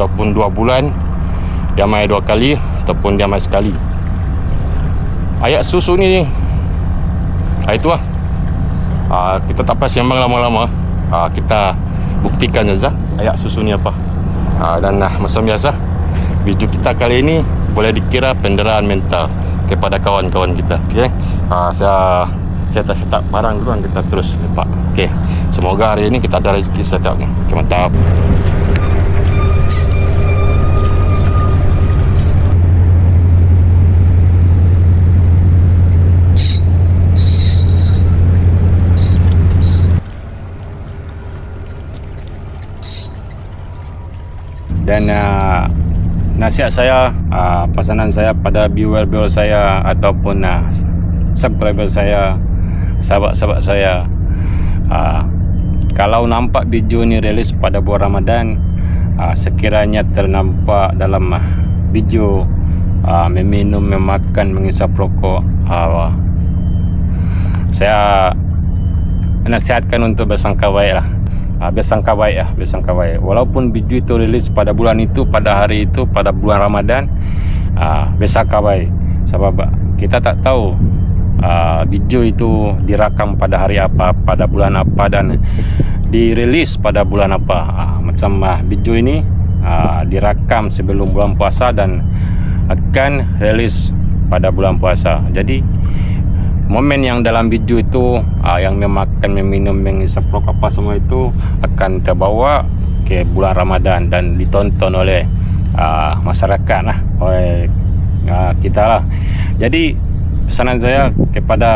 ataupun 2 bulan dia mai 2 kali ataupun dia mai sekali. Ayak susu ni itulah. Kita tak payah sembang lama-lama. Kita buktikan saja ayak susu ni apa. Dan macam biasa, video kita kali ini boleh dikira penderaan mental kepada kawan-kawan kita. Okey. Saya tak barang dulu, kita terus lepak. Okey. Semoga hari ini kita ada rezeki setupnya. Okay, mantap. Dan nasihat saya, pesanan saya pada viewer saya ataupun subscriber saya, sahabat-sahabat saya, kalau nampak video ni rilis pada bulan Ramadan, sekiranya ternampak dalam video meminum, memakan, mengisap rokok, saya nasihatkan untuk bersangka baik lah. Bersangka baik. Walaupun video itu rilis pada bulan itu, pada hari itu, pada bulan Ramadan, bersangka baik. Sebab kita tak tahu video itu direkam pada hari apa, pada bulan apa, dan dirilis pada bulan apa. Macam video ini direkam sebelum bulan puasa dan akan rilis pada bulan puasa. Jadi momen yang dalam video itu, yang memakan, meminum, mengisap rokok apa semua itu akan terbawa ke bulan Ramadan dan ditonton oleh masyarakat lah, oleh kita lah. Jadi pesanan saya kepada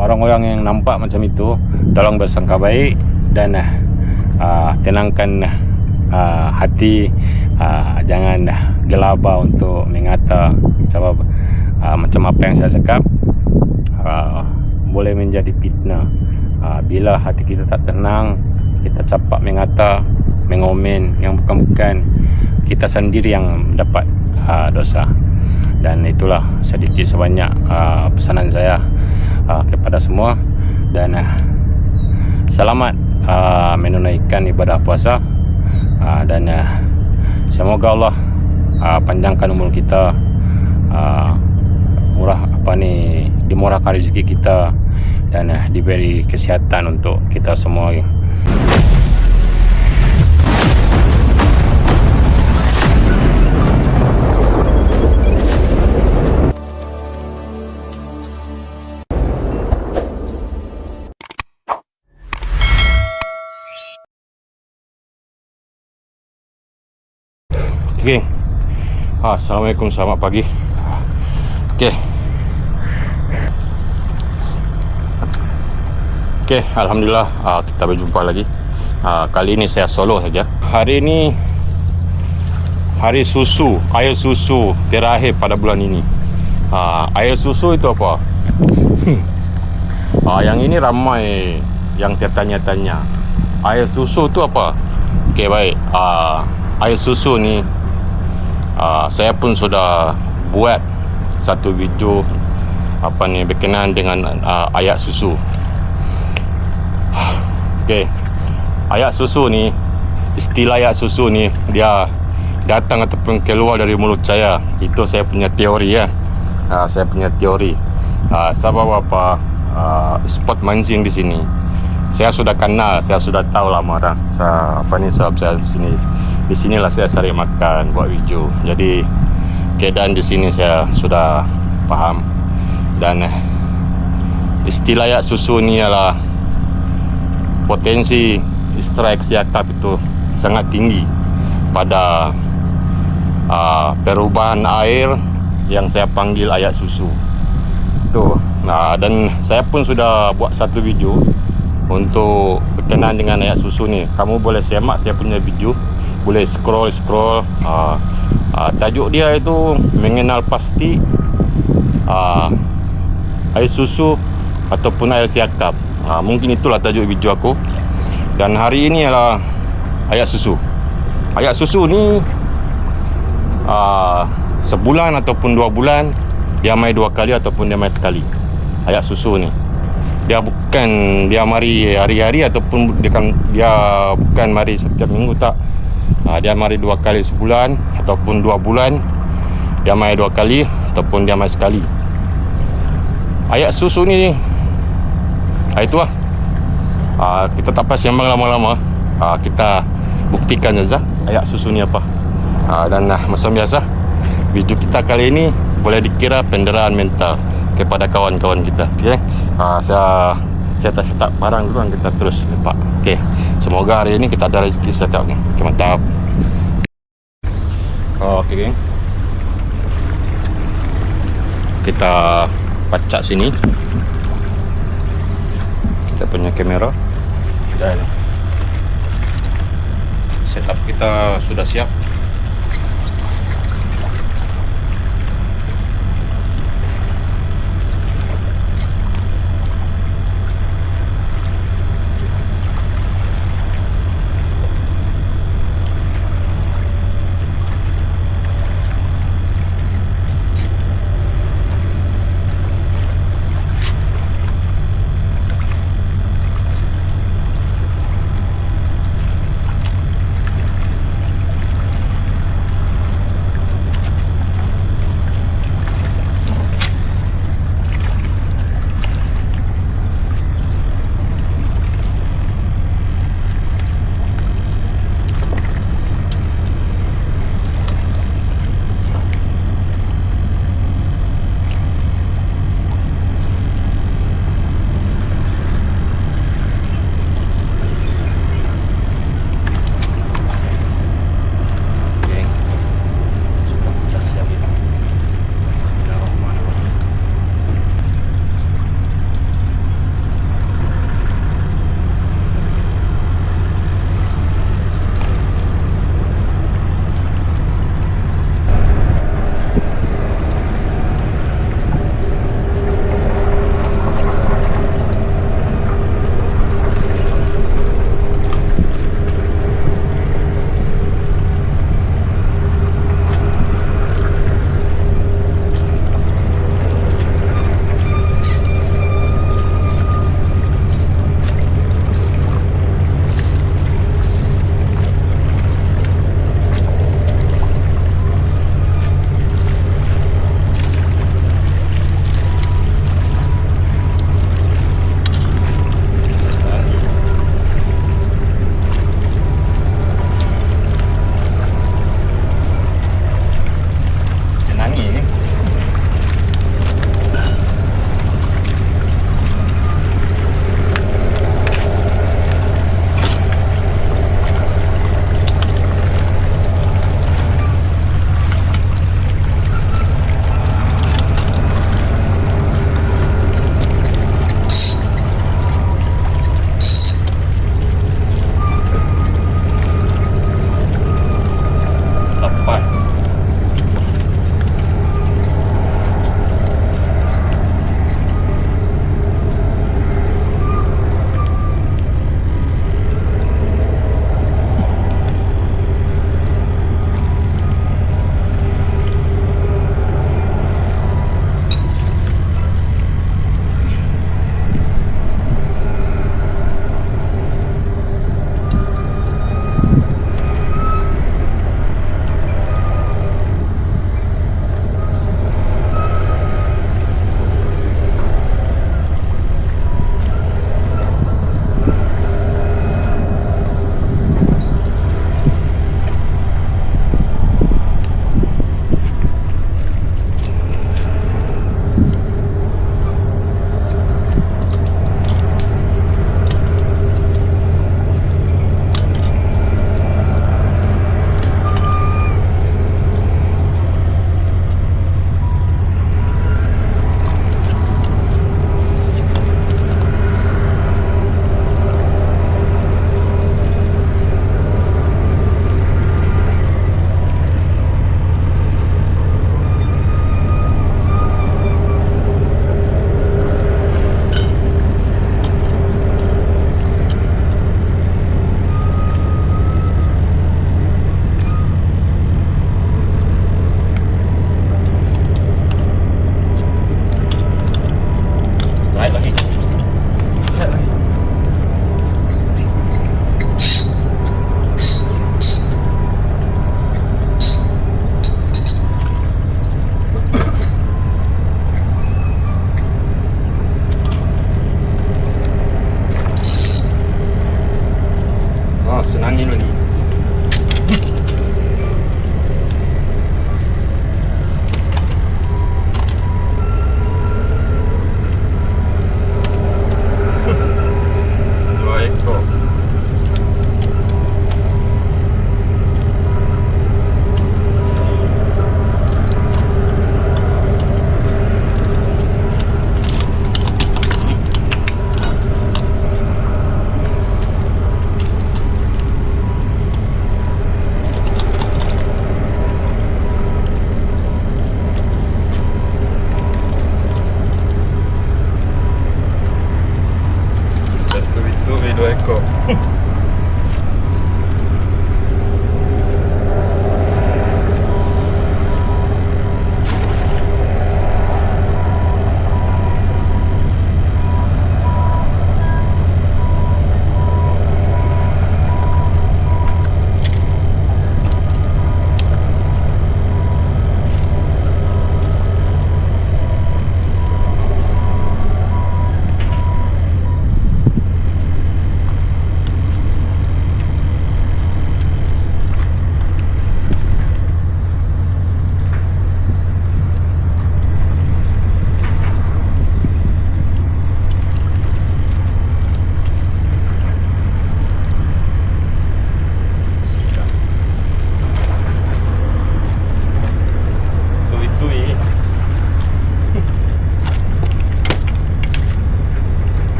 orang-orang yang nampak macam itu, tolong bersangka baik dan tenangkan hati, jangan gelabah untuk mengata. Sebab macam apa yang saya cakap, boleh menjadi fitnah. Bila hati kita tak tenang, kita capak mengata, mengomen yang bukan-bukan, kita sendiri yang dapat dosa. Dan itulah sedikit sebanyak pesanan saya kepada semua. Dan selamat menunaikan ibadah puasa, dan semoga Allah panjangkan umur kita, dimurahkan rezeki kita, dan diberi kesihatan untuk kita semua. Okey. Assalamualaikum, selamat pagi. Okey. Alhamdulillah, kita berjumpa lagi. Kali ini saya solo saja. Hari ini hari susu, air susu terakhir pada bulan ini. Air susu itu apa? Yang ini ramai yang tertanya-tanya. Air susu itu apa? Okey, baik. Air susu ni saya pun sudah buat satu video berkenaan dengan ayak susu. Okey. Ayak susu ni, istilah ayak susu ni dia datang ataupun keluar dari mulut saya. Itu saya punya teori ya. Saya punya teori. Sebab apa? Spot mancing di sini. Saya sudah kenal, saya sudah tahu lama dah. Sebab saya di sini. Di sinilah saya cari makan, buat video. Jadi keadaan di sini saya sudah faham. Dan istilah ayak susu ni ialah potensi strike siakap itu sangat tinggi pada perubahan air yang saya panggil ayak susu tu. Dan saya pun sudah buat satu video untuk berkenaan dengan ayak susu ni. Kamu boleh semak saya punya video, boleh scroll. Tajuk dia itu mengenal pasti air susu ataupun air siakap. Mungkin itulah tajuk video aku. Dan hari ini adalah ayak susu. Ayak susu ni sebulan ataupun 2 bulan dia mai 2 kali ataupun dia mai sekali. Ayak susu ni dia mari hari-hari ataupun dia bukan mari setiap minggu, tak. Dia mari 2 kali sebulan ataupun 2 bulan. Dia mai 2 kali ataupun dia mai sekali. Ayak susu ni itu lah. Kita tak payah sembang lama-lama. Kita buktikan saja ayak susu ni apa. Dan macam biasa, video kita kali ini boleh dikira penderaan mental kepada kawan-kawan kita. Okey. Saya setak barang dulu dan kita terus lepak. Okey. Semoga hari ini kita ada rezeki setak ni. Okey, mantap. Okey, geng. Kita pacak sini. Kita punya kamera dan setup kita sudah siap.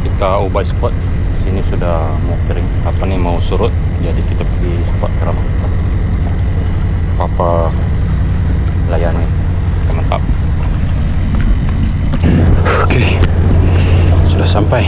kita ubah spot. Sini sudah mau kering, mau surut, jadi kita pergi spot keramat. Apa layani mantap. Oke, sudah sampai.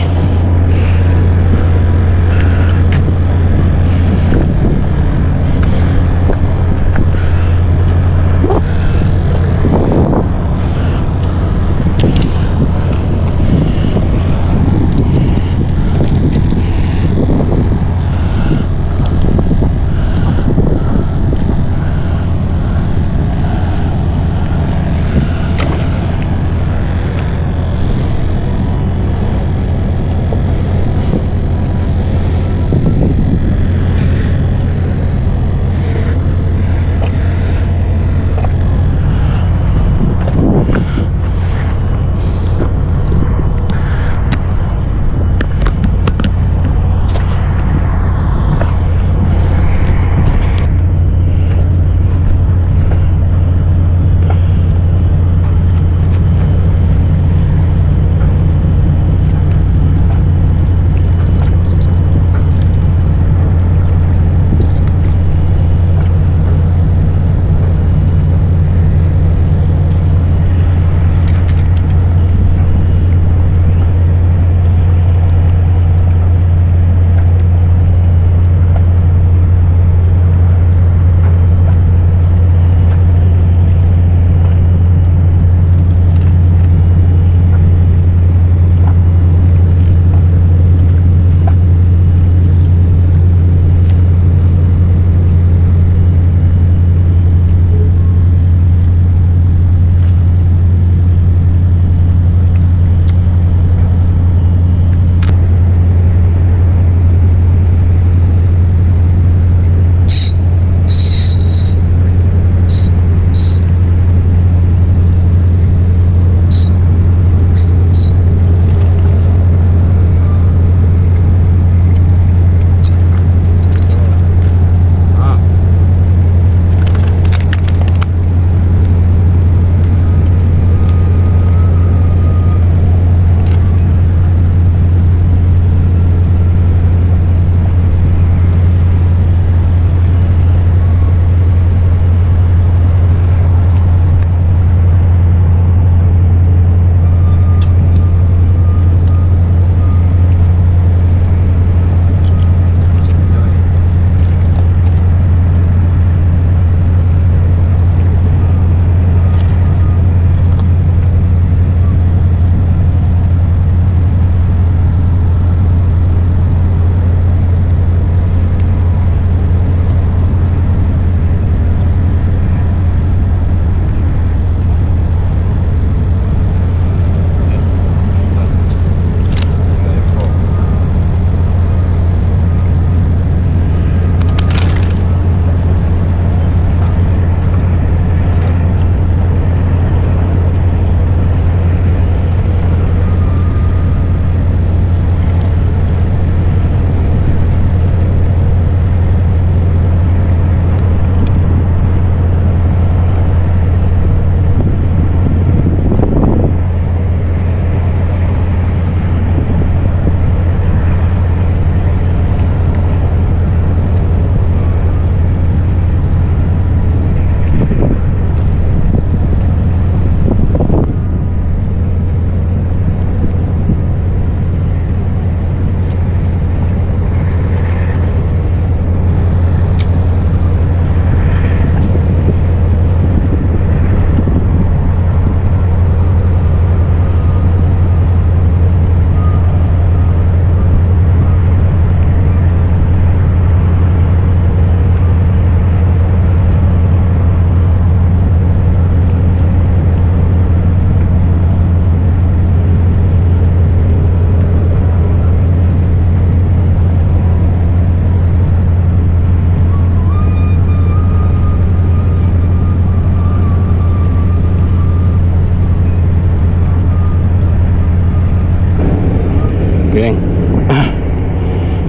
geng.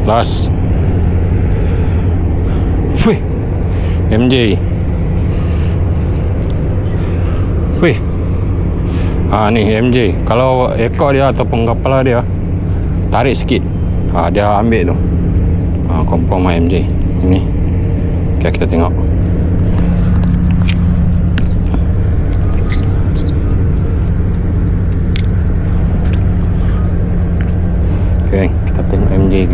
Last. Wih, MJ. Wih, Ni MJ. Kalau ekor dia ataupun kepala dia tarik sikit, dia ambil tu. Confirm MJ. Ini. Okay, kita tengok. Okay, kita tengok MJ.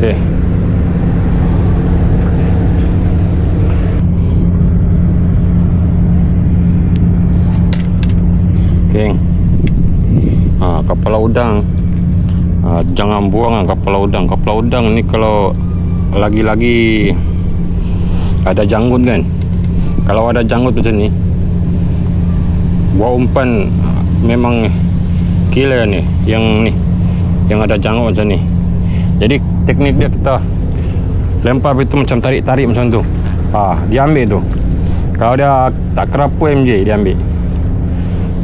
Okay. Okay. Kepala udang. Jangan buang kepala udang. Kepala udang ni kalau lagi-lagi ada janggut kan. Kalau ada janggut macam ni, buat umpan memang killer ni. Yang ada janggut macam ni. Jadi teknik dia kita lempar itu macam tarik-tarik macam tu. Dia ambil tu. Kalau dia tak kerapu MJ, dia ambil.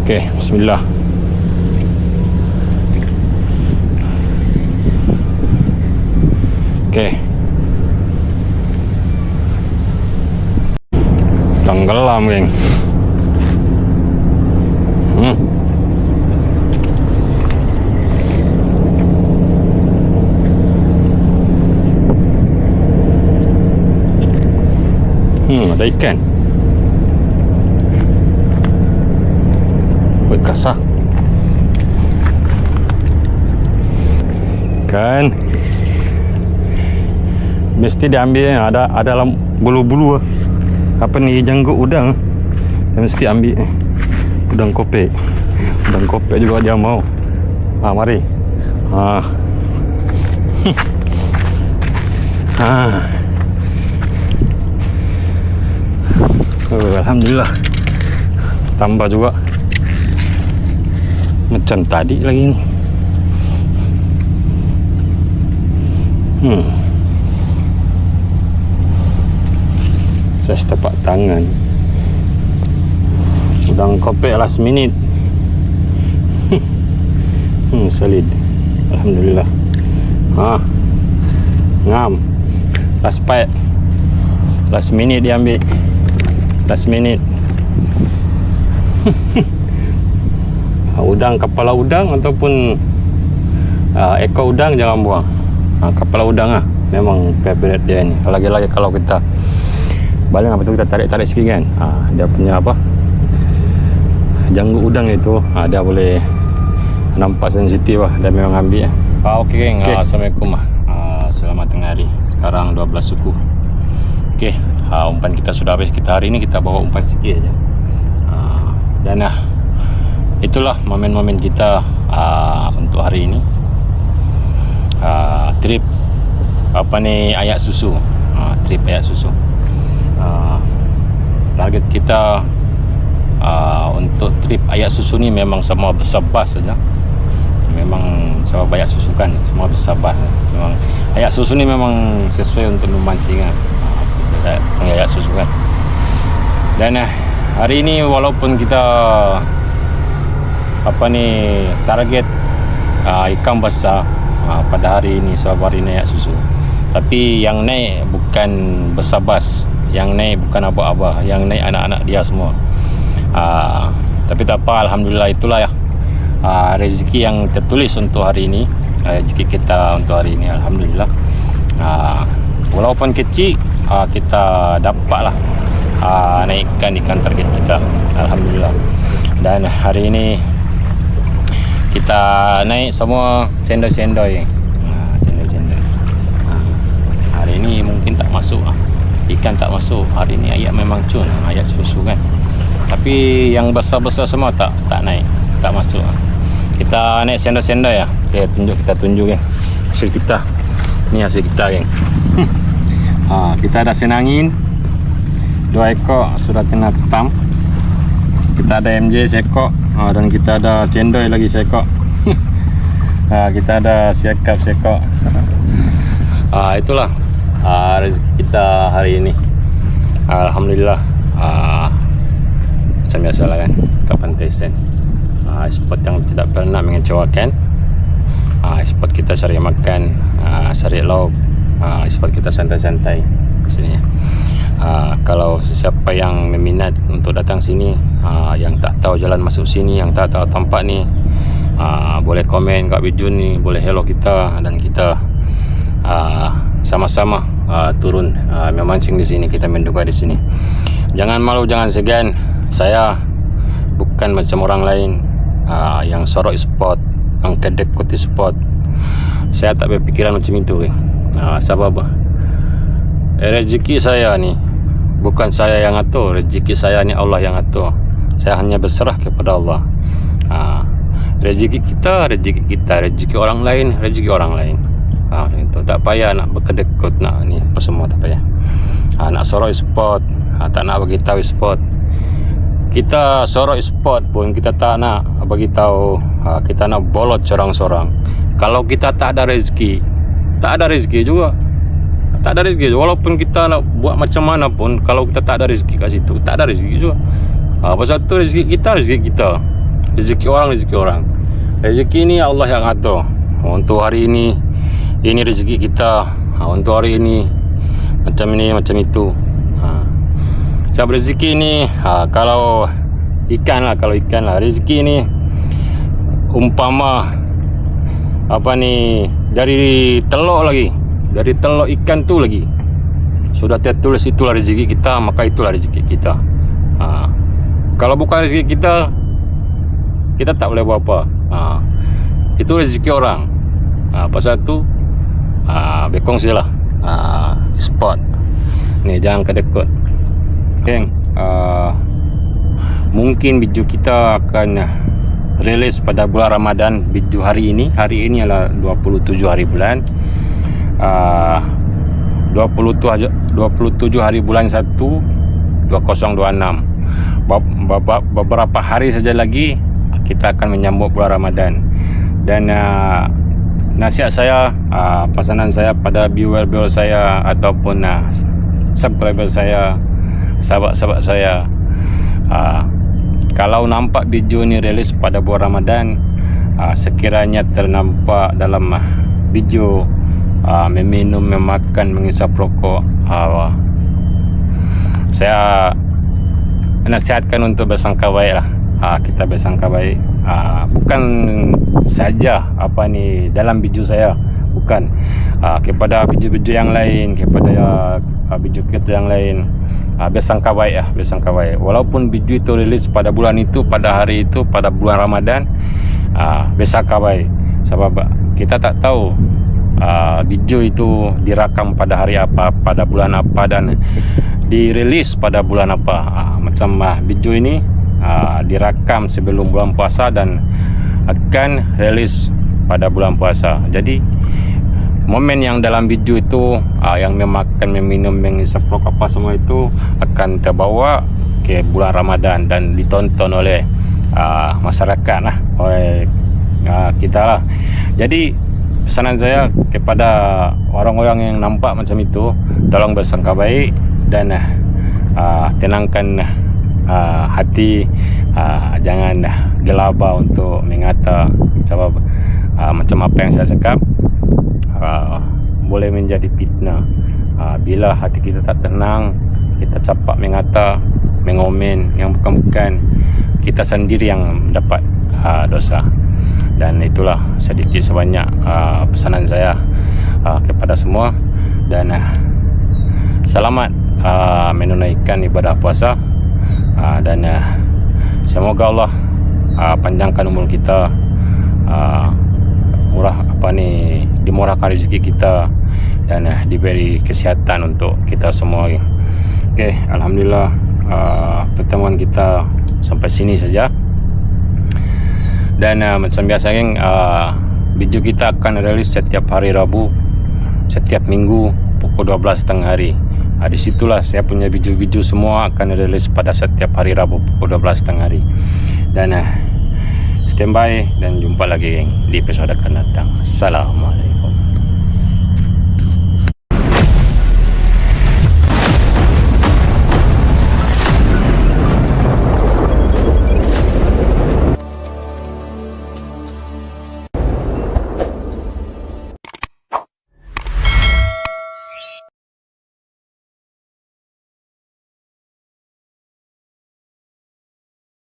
Okey, bismillah. Okey. Tenggelam, geng. Ada ikan. Wih, kasar. Kan mesti diambil. Ada dalam bulu-bulu apa ni, janggut udang. Dia mesti ambil. Udang kopek. Udang kopek juga dia mau. Mari. Alhamdulillah. Tambah juga. Macam tadi lagi ni. Saya tapak tangan. Udang kopek last minute. Solid. Alhamdulillah. Ngam. Last bite. Last minute dia ambil. Last minute. Udang, kepala udang ataupun ekor udang jangan buang. Kepala udang memang favorite dia ni. Lagi-lagi kalau kita baling apa tu, kita tarik-tarik sikit kan. Dia punya apa, janggut udang itu, dia boleh nampak sensitif lah. Dia memang ambil. Okey geng. Assalamualaikum. Selamat tengah hari. Sekarang 12 suku. Okey, umpan kita sudah habis. Hari ini kita bawa umpan sikit aja. Dan itulah momen-momen kita untuk hari ini. Trip apa ni, ayak susu. Trip ayak susu. Target kita untuk trip ayak susu ni memang semua besar bas saja. Memang sama banyak susu kan, semua besar bas. Memang ayak susu ni memang sesuai untuk memancing ayak susu kan. Dan hari ini walaupun kita apa ni, target ikan besar pada hari ini, sebab hari ini ayak susu, tapi yang naik bukan besar bas, yang naik bukan abah-abah, yang naik anak-anak dia semua. Tapi tak apa, alhamdulillah. Itulah ya rezeki yang tertulis untuk hari ini. Rezeki kita untuk hari ini, alhamdulillah. Walaupun kecil, kita dapatlah naikkan ikan target kita, alhamdulillah. Dan hari ini kita naik semua cendol-cendol. Cendol-cendol. Hari ini mungkin tak masuk ikan, tak masuk. Hari ini ayak memang cun, ayak susu kan. Tapi yang besar-besar semua tak naik, tak masuk. Kita naik cendol-cendol ya. Okay, kita tunjuk kan hasil kita. Ni hasil kita geng. Kita ada senangin 2 ekor sudah kena ketam. Kita ada MJ sekok, dan kita ada cendol lagi sekok. Kita ada siakap sekok. Itulah rezeki kita hari ini, alhamdulillah. Macam biasa lah kan, ke Pantai Sen. spot yang tidak pernah mengecewakan. Spot kita cari makan, cari lauk, spot kita santai-santai sini. Kalau sesiapa yang meminat untuk datang sini, yang tak tahu jalan masuk sini, yang tak tahu tempat ni, boleh komen kat video ni, boleh hello kita, dan kita sama-sama turun memancing di sini, kita menduga di sini. Jangan malu, jangan segan. Saya bukan macam orang lain yang sorok spot, yang kedekuti spot. Saya tak berpikiran macam itu. Sebab rezeki saya ni bukan saya yang atur, rezeki saya ni Allah yang atur. Saya hanya berserah kepada Allah. Rezeki kita, rezeki orang lain, rezeki orang lain. Itu tak payah nak berkedekut, nak ni apa semua, tak payah. Nak sorok spot, tak nak bagi tahu spot. Kita sorok spot pun kita tak nak bagi tahu, kita nak bolot sorang-sorang. Kalau kita tak ada rezeki, tak ada rezeki juga. Tak ada rezeki, walaupun kita nak buat macam mana pun, kalau kita tak ada rezeki kat situ, tak ada rezeki juga. Pasal tu rezeki kita, rezeki orang. Rezeki ni Allah yang atur. Untuk hari ini rezeki kita. Untuk hari ini macam ni, macam itu. Sebab rezeki ni kalau ikan lah, rezeki ni umpama apa ni, dari telur lagi, dari telur ikan tu lagi sudah tertulis itulah rezeki kita, maka itulah rezeki kita. Kalau bukan rezeki kita, kita tak boleh buat apa. Itu rezeki orang. Pasal tu berkongsi lah spot ni, jangan kedekut. Mungkin video kita akan rilis pada bulan Ramadan. Video hari ini adalah 27 hari bulan 27 hari bulan 1 2026. Beberapa hari saja lagi kita akan menyambut bulan Ramadan. Dan nasihat saya, pesanan saya pada viewer saya ataupun subscriber saya, sahabat-sahabat saya, kalau nampak video ni rilis pada bulan Ramadan, sekiranya ternampak dalam video meminum, memakan, mengisap rokok, saya nasihatkan untuk bersangka baik lah. Kita bersangka baik, bukan saja apa ni dalam video saya, bukan, kepada video-video yang lain, kepada video kita yang lain. Bersangka baik, bersangka baik. Walaupun video itu rilis pada bulan itu, pada hari itu, pada bulan Ramadan, bersangka baik. Sebab kita tak tahu video itu direkam pada hari apa, pada bulan apa, dan dirilis pada bulan apa. Macam video ini direkam sebelum bulan puasa dan akan rilis pada bulan puasa. Jadi momen yang dalam video itu, yang memakan, meminum, mengisap rokok apa semua itu akan terbawa ke bulan Ramadan dan ditonton oleh masyarakat lah, oleh kita lah. Jadi pesanan saya kepada orang-orang yang nampak macam itu, tolong bersangka baik dan tenangkan hati, jangan gelabah untuk mengata. Sebab macam apa yang saya cakap, boleh menjadi fitnah. Bila hati kita tak tenang, kita capak mengata, mengomen yang bukan-bukan, kita sendiri yang dapat dosa. Dan itulah sedikit sebanyak pesanan saya kepada semua. Dan selamat menunaikan ibadah puasa, dan semoga Allah panjangkan umur kita, dimurahkan rezeki kita, dan diberi kesihatan untuk kita semua. Okey, alhamdulillah, pertemuan kita sampai sini saja. Dan macam biasa geng, video kita akan rilis setiap hari Rabu, setiap minggu pukul 12.30 hari. Di situlah saya punya video-video semua akan rilis pada setiap hari Rabu pukul 12.30 hari. Dan standby dan jumpa lagi geng di episode akan datang. Assalamualaikum.